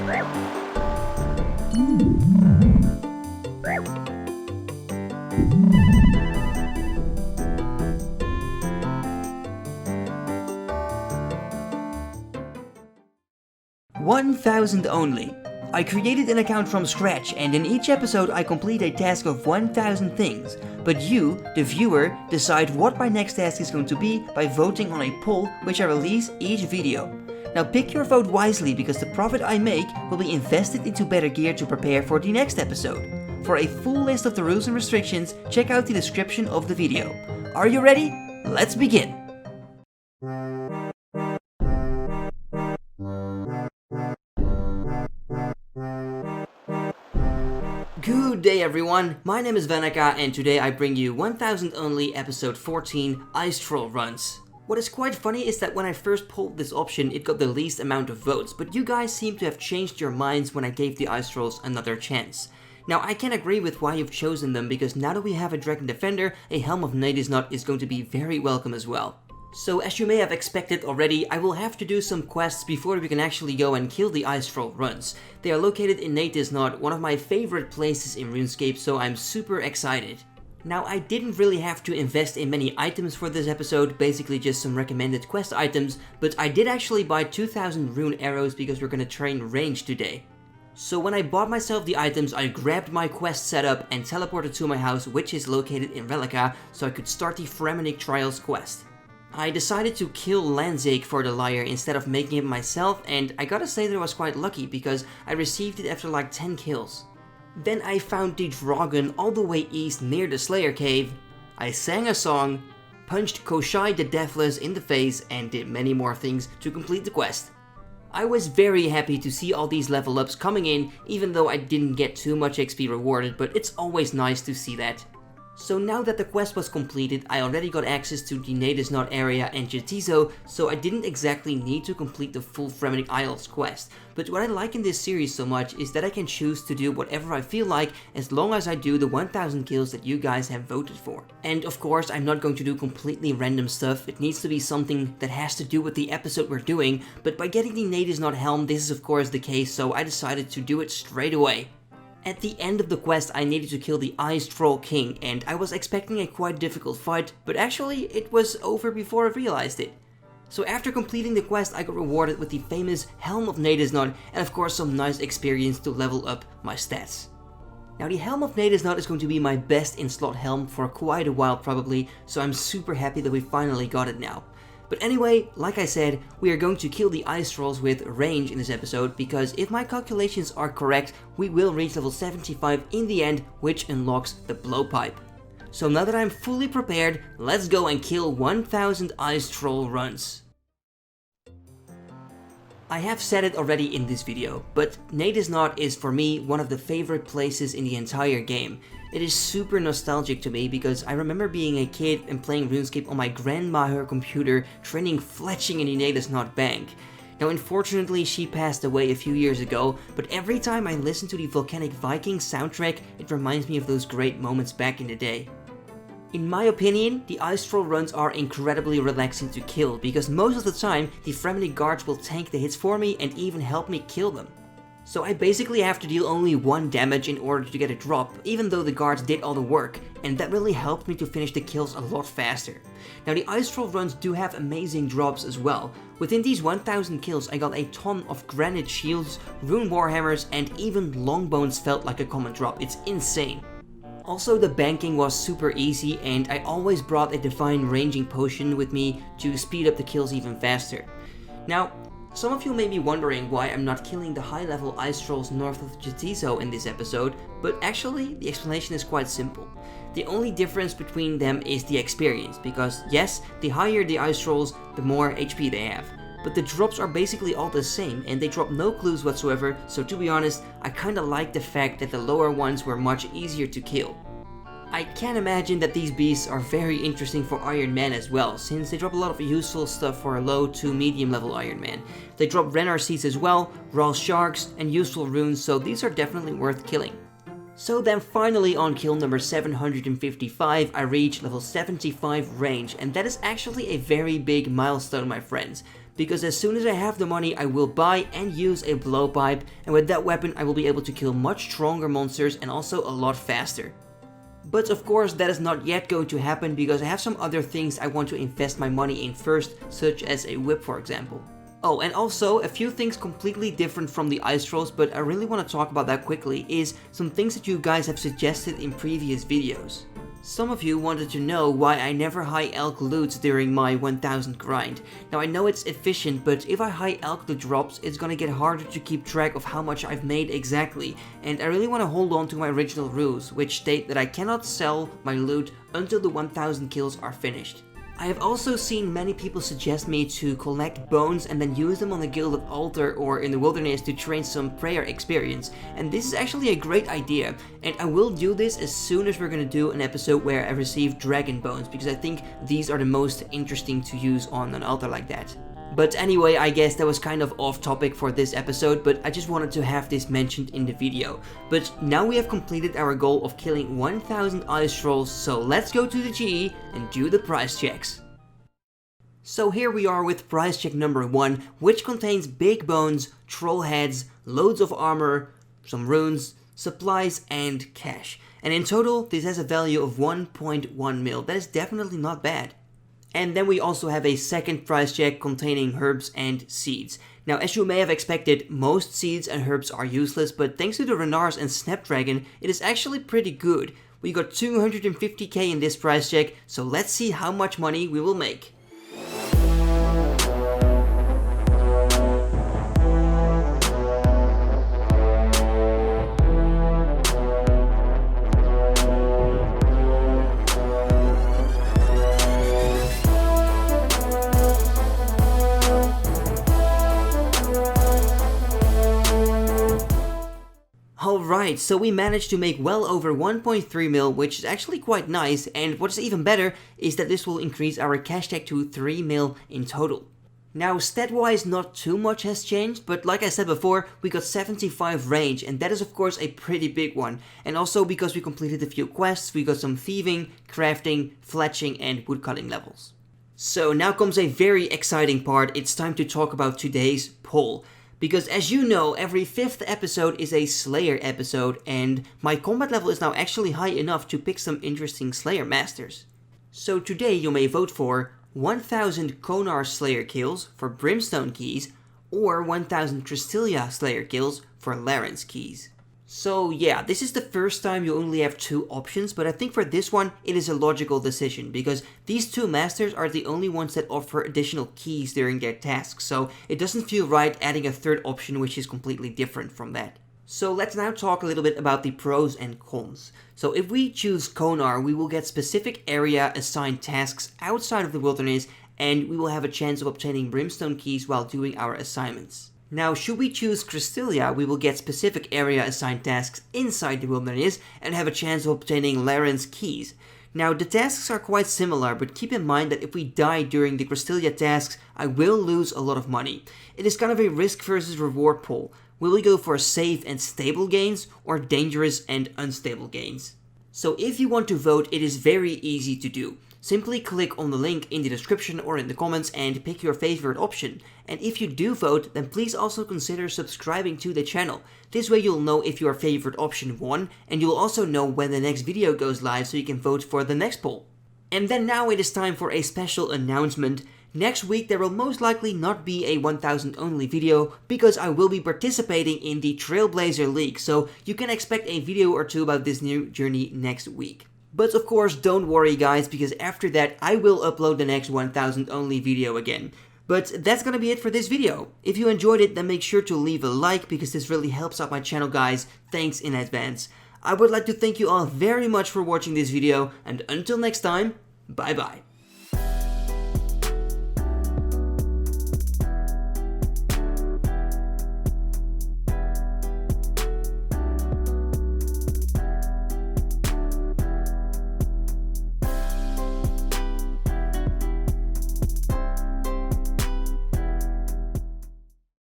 $1,000 only. I created an account from scratch, and in each episode I complete a task of 1,000 things. But you, the viewer, decide what my next task is going to be by voting on a poll which I release each video. Now pick your vote wisely, because the profit I make will be invested into better gear to prepare for the next episode. For a full list of the rules and restrictions, check out the description of the video. Are you ready? Let's begin! Good day everyone, my name is Vannaka and today I bring you 1000 only episode 14 Ice Troll Runs. What is quite funny is that when I first pulled this option it got the least amount of votes, but you guys seem to have changed your minds when I gave the Ice Trolls another chance. Now I can agree with why you've chosen them, because now that we have a Dragon Defender, a Helm of Nadesnot is going to be very welcome as well. So as you may have expected already, I will have to do some quests before we can actually go and kill the Ice Troll Runts. They are located in Nadesnot, one of my favorite places in RuneScape, so I'm super excited. Now I didn't really have to invest in many items for this episode, basically just some recommended quest items, but I did actually buy 2000 rune arrows because we're gonna train range today. So when I bought myself the items, I grabbed my quest setup and teleported to my house, which is located in Vannaka, so I could start the Fremennik Trials quest. I decided to kill Lanzake for the lyre instead of making it myself, and I gotta say that I was quite lucky because I received it after like 10 kills. Then I found the dragon all the way east near the Slayer cave, I sang a song, punched Koshai the Deathless in the face, and did many more things to complete the quest. I was very happy to see all these level ups coming in, even though I didn't get too much XP rewarded, but it's always nice to see that. So now that the quest was completed, I already got access to the Nadesnot area and Jetizo, so I didn't exactly need to complete the full Fremennik Isles quest. But what I like in this series so much is that I can choose to do whatever I feel like, as long as I do the 1000 kills that you guys have voted for. And of course, I'm not going to do completely random stuff, it needs to be something that has to do with the episode we're doing, but by getting the Nadesnot helm, this is of course the case, so I decided to do it straight away. At the end of the quest I needed to kill the Ice Troll King, and I was expecting a quite difficult fight, but actually it was over before I realized it. So after completing the quest I got rewarded with the famous Helm of Nadesnot and of course some nice experience to level up my stats. Now the Helm of Nadesnot is going to be my best in slot helm for quite a while probably, so I'm super happy that we finally got it now. But anyway, like I said, we are going to kill the Ice Trolls with range in this episode, because if my calculations are correct, we will reach level 75 in the end, which unlocks the blowpipe. So now that I'm fully prepared, let's go and kill 1000 Ice Troll Runs. I have said it already in this video, but Nadesnot is for me one of the favorite places in the entire game. It is super nostalgic to me because I remember being a kid and playing RuneScape on my grandma her computer, training fletching in the Nadesnot bank. Now unfortunately she passed away a few years ago, but every time I listen to the Volcanic Viking soundtrack it reminds me of those great moments back in the day. In my opinion, the Ice Troll runs are incredibly relaxing to kill, because most of the time the Fremennik guards will tank the hits for me and even help me kill them. So I basically have to deal only 1 damage in order to get a drop, even though the guards did all the work, and that really helped me to finish the kills a lot faster. Now the Ice Troll runs do have amazing drops as well. Within these 1000 kills I got a ton of granite shields, rune warhammers, and even longbones felt like a common drop. It's insane. Also the banking was super easy, and I always brought a divine ranging potion with me to speed up the kills even faster. Now, some of you may be wondering why I'm not killing the high level Ice Trolls north of Jetizo in this episode, but actually the explanation is quite simple. The only difference between them is the experience, because yes, the higher the Ice Trolls, the more HP they have. But the drops are basically all the same, and they drop no clues whatsoever, so to be honest, I kinda like the fact that the lower ones were much easier to kill. I can imagine that these beasts are very interesting for Iron Man as well, since they drop a lot of useful stuff for a low to medium level Iron Man. They drop Renar seeds as well, raw sharks, and useful runes, so these are definitely worth killing. So then finally on kill number 755 I reach level 75 range, and that is actually a very big milestone, my friends. because as soon as I have the money, I will buy and use a blowpipe, and with that weapon I will be able to kill much stronger monsters and also a lot faster. But of course that is not yet going to happen because I have some other things I want to invest my money in first, such as a whip for example. Oh, and also a few things completely different from the ice trolls, but I really want to talk about that quickly, is some things that you guys have suggested in previous videos. Some of you wanted to know why I never high elk loot during my 1000 grind. Now I know it's efficient, but if I high elk the drops, it's gonna get harder to keep track of how much I've made exactly, and I really want to hold on to my original rules, which state that I cannot sell my loot until the 1000 kills are finished. I have also seen many people suggest me to collect bones and then use them on the Gilded Altar or in the wilderness to train some prayer experience, and this is actually a great idea, and I will do this as soon as we're gonna do an episode where I receive dragon bones, because I think these are the most interesting to use on an altar like that. But anyway, I guess that was kind of off topic for this episode, but I just wanted to have this mentioned in the video. But now we have completed our goal of killing 1000 ice trolls, so let's go to the GE and do the prize checks. So here we are with prize check number 1, which contains big bones, troll heads, loads of armor, some runes, supplies and cash. And in total, this has a value of 1.1 mil. That is definitely not bad. And then we also have a second prize check containing herbs and seeds. Now, as you may have expected, most seeds and herbs are useless, but thanks to the Renars and Snapdragon, it is actually pretty good. We got 250k in this prize check, so let's see how much money we will make. Alright, so we managed to make well over 1.3 mil, which is actually quite nice, and what's even better is that this will increase our cash tag to 3 mil in total. Now, stat-wise, not too much has changed, but like I said before, we got 75 range, and that is of course a pretty big one. And also because we completed a few quests, we got some thieving, crafting, fletching, and woodcutting levels. So now comes a very exciting part. It's time to talk about today's poll. Because as you know, every 5th episode is a Slayer episode, and my combat level is now actually high enough to pick some interesting Slayer masters. So today you may vote for 1000 Konar Slayer kills for Brimstone keys, or 1000 Tristilia Slayer kills for Larens keys. So yeah, this is the first time you only have 2 options, but I think for this one it is a logical decision, because these 2 masters are the only ones that offer additional keys during their tasks, so it doesn't feel right adding a 3rd option which is completely different from that. So let's now talk a little bit about the pros and cons. So if we choose Konar, we will get specific area assigned tasks outside of the wilderness, and we will have a chance of obtaining Brimstone keys while doing our assignments. Now, should we choose Tristilia, we will get specific area assigned tasks inside the wilderness and have a chance of obtaining Larens keys. Now, the tasks are quite similar, but keep in mind that if we die during the Tristilia tasks, I will lose a lot of money. It is kind of a risk versus reward pool. Will we go for safe and stable gains or dangerous and unstable gains? So if you want to vote, it is very easy to do. Simply click on the link in the description or in the comments and pick your favorite option. And if you do vote, then please also consider subscribing to the channel. This way you'll know if your favorite option won, and you'll also know when the next video goes live so you can vote for the next poll. And then now it is time for a special announcement. Next week there will most likely not be a 1000 only video, because I will be participating in the Trailblazer League, so you can expect a video or 2 about this new journey next week. But of course, don't worry guys, because after that I will upload the next 1000 only video again. But that's gonna be it for this video. If you enjoyed it, then make sure to leave a like, because this really helps out my channel guys. Thanks in advance. I would like to thank you all very much for watching this video, and until next time, bye bye.